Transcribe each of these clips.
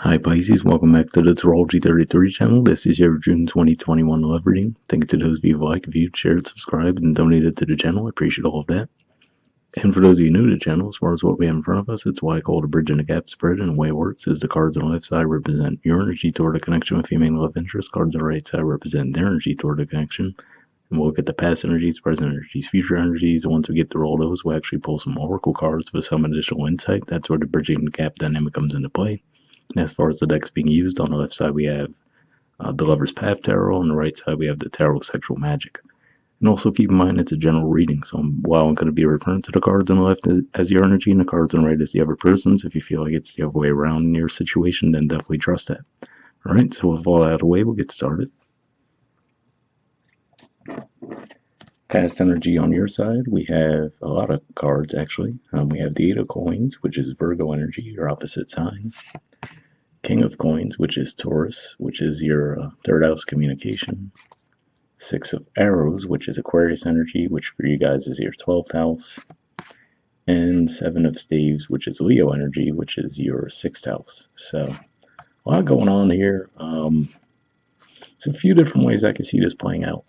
Hi Pisces, welcome back to the Astrology 33 channel. This is your June 2021 love reading. Thank you to those of you who like, viewed, shared, subscribed, and donated to the channel. I appreciate all of that. And for those of you new to the channel, as far as what we have in front of us, it's what I call the bridge and the gap spread. And the way it works is the cards on the left side represent your energy toward a connection with your main love interest. Cards on the right side represent their energy toward a connection. And we'll look at the past energies, present energies, future energies. And once we get through all those, we'll actually pull some oracle cards with some additional insight. That's where the bridging the gap dynamic comes into play. And as far as the decks being used, on the left side we have the Lover's Path Tarot. On the right side we have the Tarot of Sexual Magic. And also keep in mind it's a general reading, so while I'm going to be referring to the cards on the left as your energy and the cards on the right as the other person's, if you feel like it's the other way around in your situation, then definitely trust that. Alright, so with all that out of the way, we'll get started. Past energy on your side, we have a lot of cards actually. We have the Eight of Coins, which is Virgo energy, your opposite sign. King of Coins, which is Taurus, which is your third house communication. Six of Arrows, which is Aquarius energy, which for you guys is your 12th house. And Seven of Staves, which is Leo energy, which is your 6th house. So, a lot going on here. It's a few different ways I could see this playing out.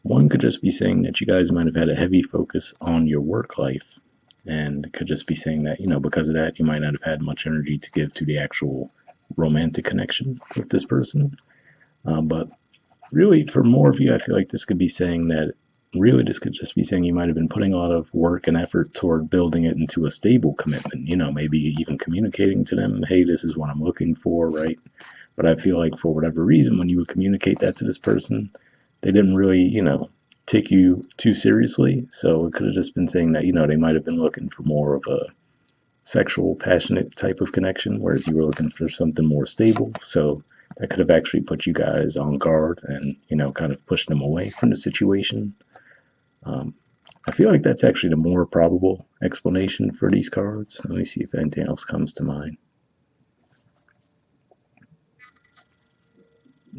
One could just be saying that you guys might have had a heavy focus on your work life. And it could just be saying that, because of that, you might not have had much energy to give to the actual romantic connection with this person. But really, for more of you, I feel like this could be saying that this could just be saying you might have been putting a lot of work and effort toward building it into a stable commitment, maybe even communicating to them, hey, this is what I'm looking for, right? But I feel like for whatever reason, when you would communicate that to this person, they didn't really, take you too seriously. So it could have just been saying that, they might have been looking for more of a sexual, passionate type of connection, whereas you were looking for something more stable. So that could have actually put you guys on guard and, kind of pushed them away from the situation. I feel like that's actually the more probable explanation for these cards. Let me see if anything else comes to mind.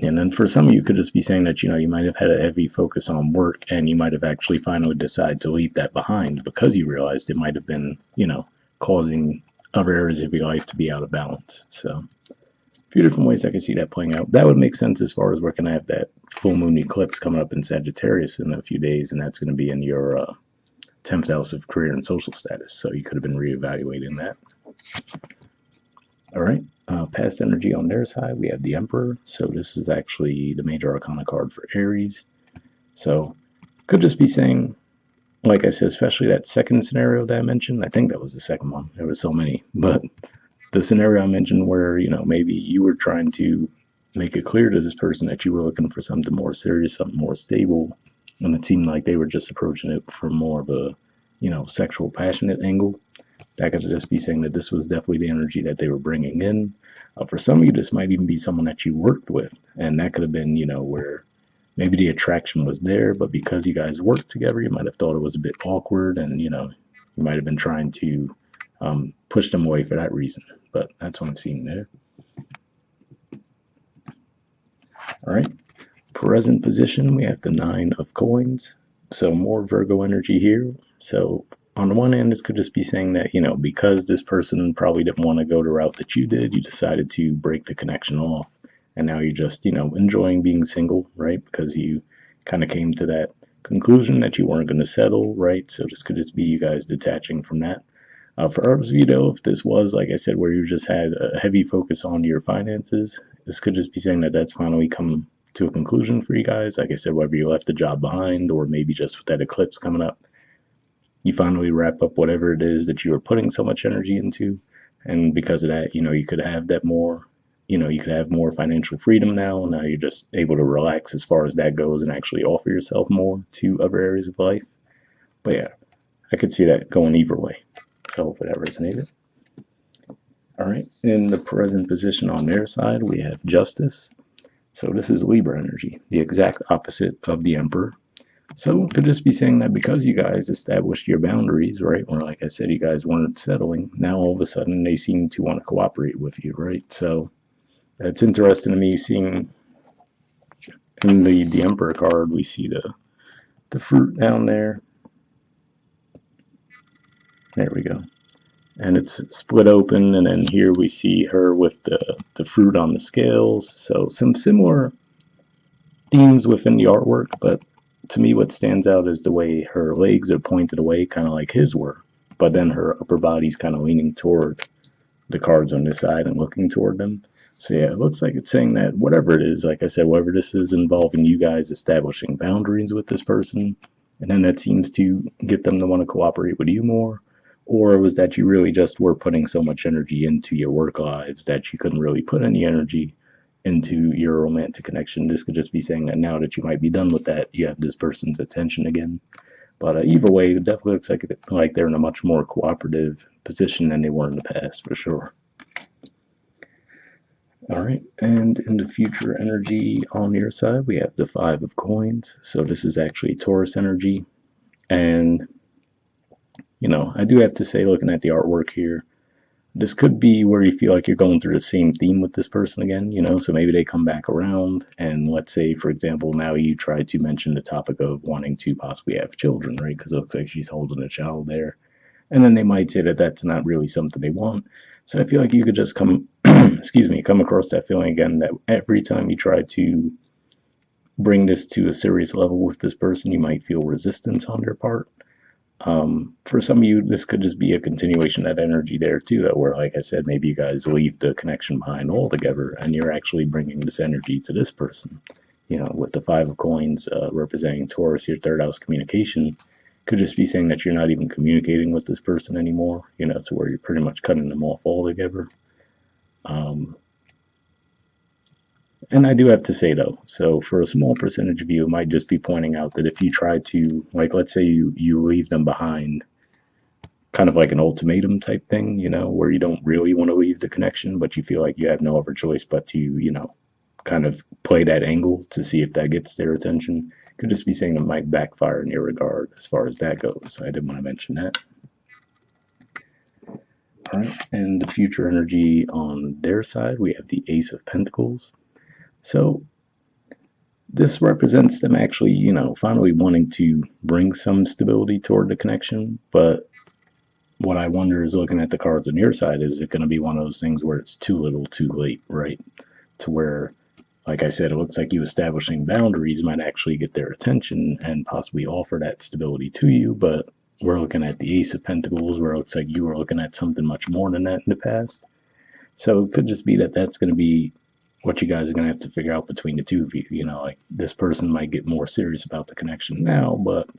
And then for some of you, could just be saying that, you might have had a heavy focus on work and you might have actually finally decided to leave that behind because you realized it might have been, causing other areas of your life to be out of balance. So a few different ways I can see that playing out. That would make sense as far as we're going to have that full moon eclipse coming up in Sagittarius in a few days, and that's going to be in your 10th house of career and social status. So you could have been reevaluating that. All right. Past energy on their side, we have the Emperor. So this is actually the major arcana card for Aries. So could just be saying, like I said, especially that second scenario that I mentioned. I think that was the second one. There were so many, but the scenario I mentioned where, maybe you were trying to make it clear to this person that you were looking for something more serious, something more stable, and it seemed like they were just approaching it from more of a, sexual, passionate angle. That could just be saying that this was definitely the energy that they were bringing in. For some of you, this might even be someone that you worked with, and that could have been, where maybe the attraction was there, but because you guys worked together, you might have thought it was a bit awkward, and, you might have been trying to push them away for that reason. But that's what I'm seeing there. All right. Present position, we have the Nine of Coins. So more Virgo energy here. So on the one hand, this could just be saying that, because this person probably didn't want to go the route that you did, you decided to break the connection off. And now you're just, enjoying being single, right? Because you kind of came to that conclusion that you weren't going to settle, right? So this could just be you guys detaching from that. For others of you, though, if this was, like I said, where you just had a heavy focus on your finances, this could just be saying that that's finally come to a conclusion for you guys. Like I said, whether you left the job behind or maybe just with that eclipse coming up, you finally wrap up whatever it is that you were putting so much energy into. And because of that, you could have that more, you could have more financial freedom now. Now you're just able to relax as far as that goes and actually offer yourself more to other areas of life. But yeah, I could see that going either way. So hopefully that resonated. All right, in the present position on their side, we have Justice. So this is Libra energy, the exact opposite of the Emperor. So it could just be saying that because you guys established your boundaries, right, or like I said, you guys weren't settling, now all of a sudden they seem to want to cooperate with you, right? So that's interesting to me, seeing in the Emperor card, we see the fruit down there. There we go. and it's split open, and then here we see her with the fruit on the scales. So some similar themes within the artwork, but to me what stands out is the way her legs are pointed away, kind of like his were, but then her upper body's kind of leaning toward the cards on this side and looking toward them. So yeah, it looks like it's saying that whatever it is, like I said, whatever this is involving you guys establishing boundaries with this person, and then that seems to get them to want to cooperate with you more. Or was that you really just were putting so much energy into your work lives that you couldn't really put any energy into your romantic connection? This could just be saying that now that you might be done with that, you have this person's attention again. But either way, it definitely looks like they're in a much more cooperative position than they were in the past, for sure. All right, and in the future energy on your side, we have the Five of Coins. So this is actually Taurus energy. And, I do have to say, looking at the artwork here, this could be where you feel like you're going through the same theme with this person again, so maybe they come back around, and let's say, for example, now you try to mention the topic of wanting to possibly have children, right? Because it looks like she's holding a child there. And then they might say that that's not really something they want. So I feel like you could just come across that feeling again that every time you try to bring this to a serious level with this person, you might feel resistance on their part. For some of you, this could just be a continuation of that energy there too, where, like I said, maybe you guys leave the connection behind altogether, and you're actually bringing this energy to this person. With the Five of Coins representing Taurus, your third house communication, could just be saying that you're not even communicating with this person anymore. So where you're pretty much cutting them off altogether. And I do have to say though, so for a small percentage of you, it might just be pointing out that if you try to, like, let's say you leave them behind, kind of like an ultimatum type thing, where you don't really want to leave the connection, but you feel like you have no other choice but to, kind of play that angle to see if that gets their attention. Could just be saying it might backfire in your regard as far as that goes. I did want to mention that. All right, and the future energy on their side, we have the Ace of Pentacles. So this represents them actually, finally wanting to bring some stability toward the connection. But what I wonder is, looking at the cards on your side, is it going to be one of those things where it's too little too late, right? To where, like I said, it looks like you establishing boundaries might actually get their attention and possibly offer that stability to you. But we're looking at the Ace of Pentacles, where it looks like you were looking at something much more than that in the past. So it could just be that that's going to be what you guys are going to have to figure out between the two of you. Like, this person might get more serious about the connection now, but,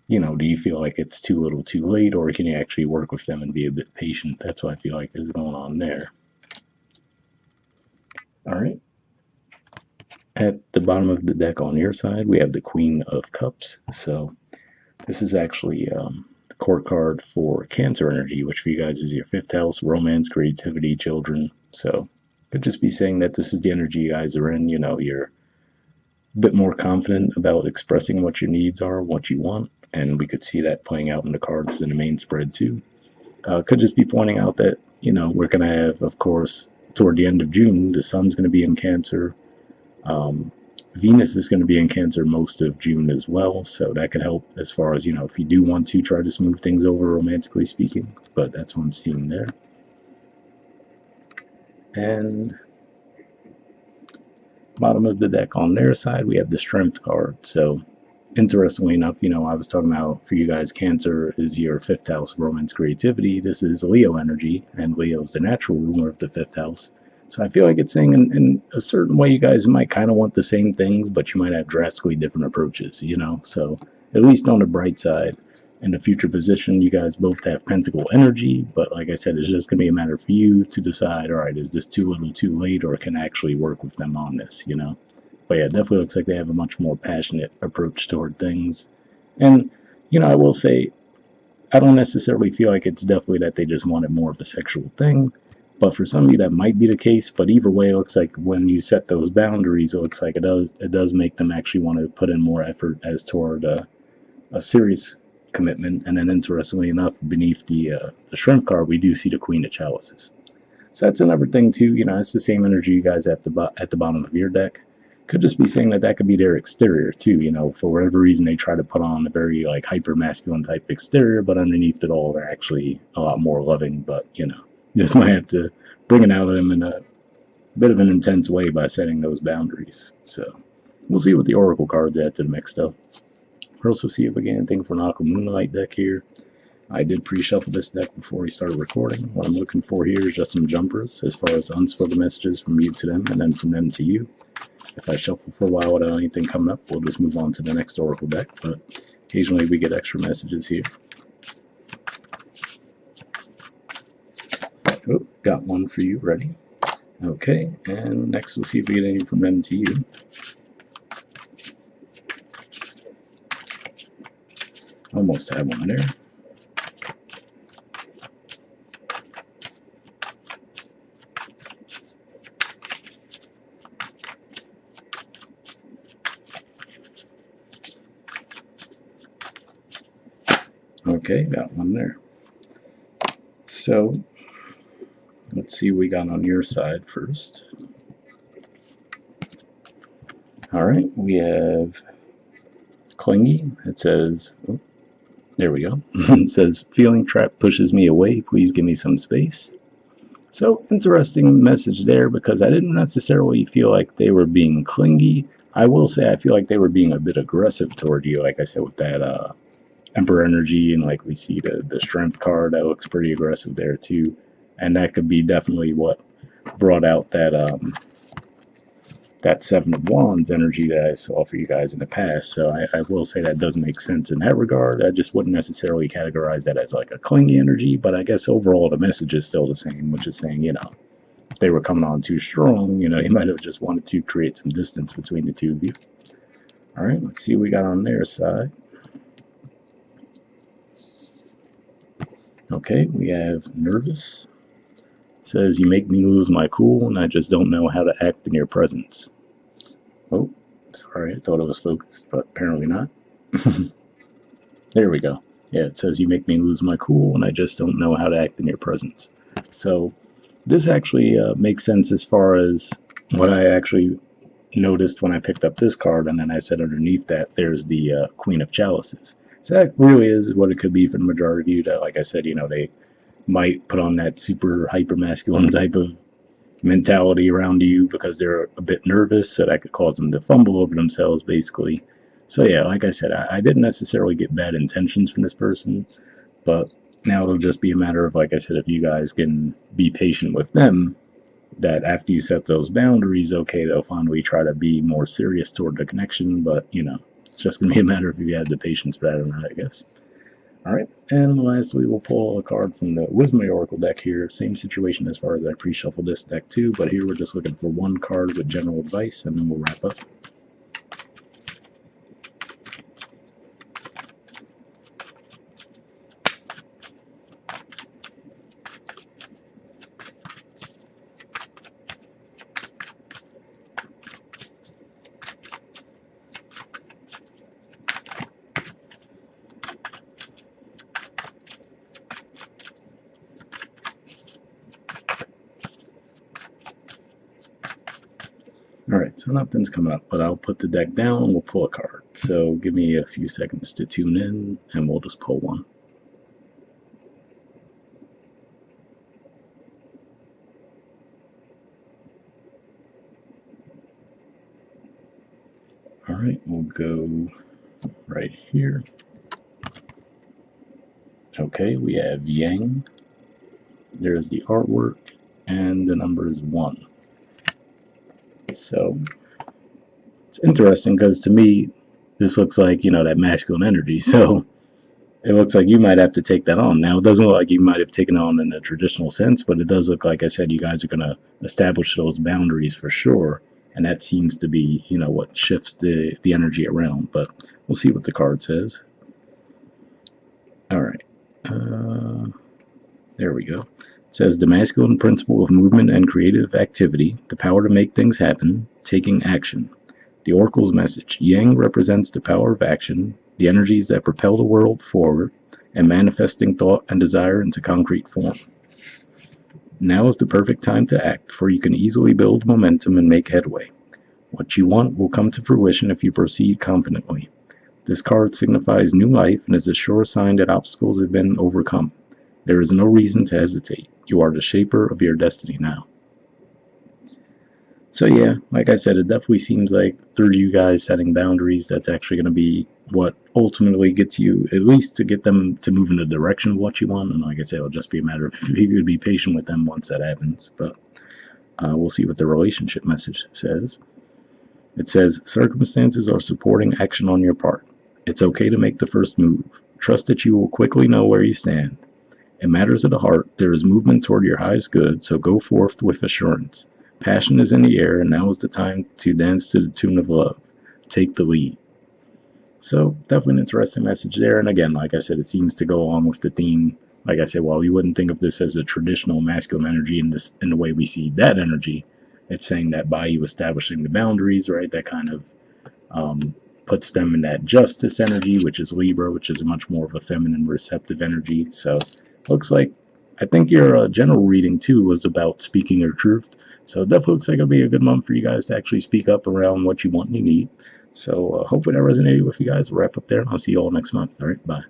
do you feel like it's too little too late, or can you actually work with them and be a bit patient? That's what I feel like is going on there. All right. At the bottom of the deck on your side, we have the Queen of Cups. So this is actually the court card for Cancer energy, which for you guys is your fifth house, romance, creativity, children. So could just be saying that this is the energy you guys are in. You're a bit more confident about expressing what your needs are, what you want, and we could see that playing out in the cards in the main spread too. Could just be pointing out that, we're going to have, of course, toward the end of June, the sun's going to be in Cancer. Venus is going to be in Cancer most of June as well, so that could help as far as, if you do want to try to smooth things over, romantically speaking. But that's what I'm seeing there. And bottom of the deck on their side, we have the Strength card. So interestingly enough, I was talking about, for you guys, Cancer is your fifth house, romance, creativity. This is Leo energy, and Leo is the natural ruler of the fifth house. So I feel like it's saying in a certain way, you guys might kind of want the same things, but you might have drastically different approaches, So at least on the bright side, in the future position, you guys both have Pentacle energy, but like I said, it's just going to be a matter for you to decide, all right, is this too little too late, or can I actually work with them on this, But yeah, it definitely looks like they have a much more passionate approach toward things. And, I will say, I don't necessarily feel like it's definitely that they just wanted more of a sexual thing. But for some of you, that might be the case. But either way, it looks like when you set those boundaries, it looks like it does make them actually want to put in more effort as toward a serious commitment. And then, interestingly enough, beneath the Strength card, we do see the Queen of Chalices. So that's another thing too. It's the same energy you guys at the bottom of your deck. Could just be saying that that could be their exterior too. For whatever reason they try to put on a very like hyper masculine type exterior, but underneath it all they're actually a lot more loving. But you just might have to bring it out of them in a bit of an intense way by setting those boundaries. So we'll see what the oracle cards add to the mix though. We'll also see if we get anything for an Aqua Moonlight deck here. I did pre-shuffle this deck before we started recording. What I'm looking for here is just some jumpers as far as unspoken messages from you to them and then from them to you. If I shuffle for a while without anything coming up, we'll just move on to the next oracle deck, but occasionally we get extra messages here. Oh, got one for you ready. Okay, and next we'll see if we get any from them to you. Almost had one there. Okay, got one there. So, let's see what we got on your side first. Alright, we have Clingy. It says, oh, there we go. It says, feeling trapped pushes me away. Please give me some space. So, interesting message there because I didn't necessarily feel like they were being clingy. I will say I feel like they were being a bit aggressive toward you, like I said, with that Emperor energy, and like we see the Strength card, that looks pretty aggressive there too. And that could be definitely what brought out that Seven of Wands energy that I saw for you guys in the past. So I will say that does make sense in that regard. I just wouldn't necessarily categorize that as like a clingy energy, but I guess overall the message is still the same, which is saying, if they were coming on too strong, you might have just wanted to create some distance between the two of you. All right, let's see what we got on their side. Okay, we have nervous. It says, you make me lose my cool and I just don't know how to act in your presence. Oh, sorry, I thought it was focused, but apparently not. There we go. Yeah, it says, you make me lose my cool and I just don't know how to act in your presence. So this actually makes sense as far as what I actually noticed when I picked up this card, and then I said underneath that there's the Queen of Chalices. So that really is what it could be for the majority of you, that, like I said, they might put on that super hyper masculine type of mentality around you because they're a bit nervous, so that could cause them to fumble over themselves, basically. So yeah, like I said, I didn't necessarily get bad intentions from this person, but now it'll just be a matter of, like I said, if you guys can be patient with them, that after you set those boundaries, okay, they'll finally try to be more serious toward the connection, but, it's just going to be a matter of if you have the patience for that or not, I guess. Alright, and lastly, we'll pull a card from the Wisdom Oracle deck here. Same situation as far as I pre-shuffled this deck too, but here we're just looking for one card with general advice, and then we'll wrap up. Alright, so nothing's coming up, but I'll put the deck down and we'll pull a card. So give me a few seconds to tune in, and we'll just pull one. Alright, we'll go right here. Okay, we have Yang. There's the artwork, and the number is 1. So it's interesting because to me, this looks like, that masculine energy. So it looks like you might have to take that on. Now, it doesn't look like you might have taken it on in a traditional sense, but it does look like I said, you guys are going to establish those boundaries for sure. And that seems to be, what shifts the energy around. But we'll see what the card says. All right. There we go. It says, the masculine principle of movement and creative activity, the power to make things happen, taking action. The Oracle's message. Yang represents the power of action, the energies that propel the world forward, and manifesting thought and desire into concrete form. Now is the perfect time to act, for you can easily build momentum and make headway. What you want will come to fruition if you proceed confidently. This card signifies new life and is a sure sign that obstacles have been overcome. There is no reason to hesitate. You are the shaper of your destiny now. So yeah, like I said, it definitely seems like through you guys setting boundaries, that's actually going to be what ultimately gets you, at least to get them to move in the direction of what you want. And like I said, it'll just be a matter of if you could be patient with them once that happens. But we'll see what the relationship message says. It says, circumstances are supporting action on your part. It's okay to make the first move. Trust that you will quickly know where you stand. In matters of the heart, there is movement toward your highest good, so go forth with assurance. Passion is in the air, and now is the time to dance to the tune of love. Take the lead. So, definitely an interesting message there. And again, like I said, it seems to go on with the theme. Like I said, while you wouldn't think of this as a traditional masculine energy in the way we see that energy, it's saying that by you establishing the boundaries, right, that kind of puts them in that justice energy, which is Libra, which is much more of a feminine, receptive energy. So, looks like I think your general reading too was about speaking your truth. So it definitely looks like it'll be a good month for you guys to actually speak up around what you want and you need. So hopefully that resonated with you guys. We'll wrap up there, and I'll see you all next month. All right, bye.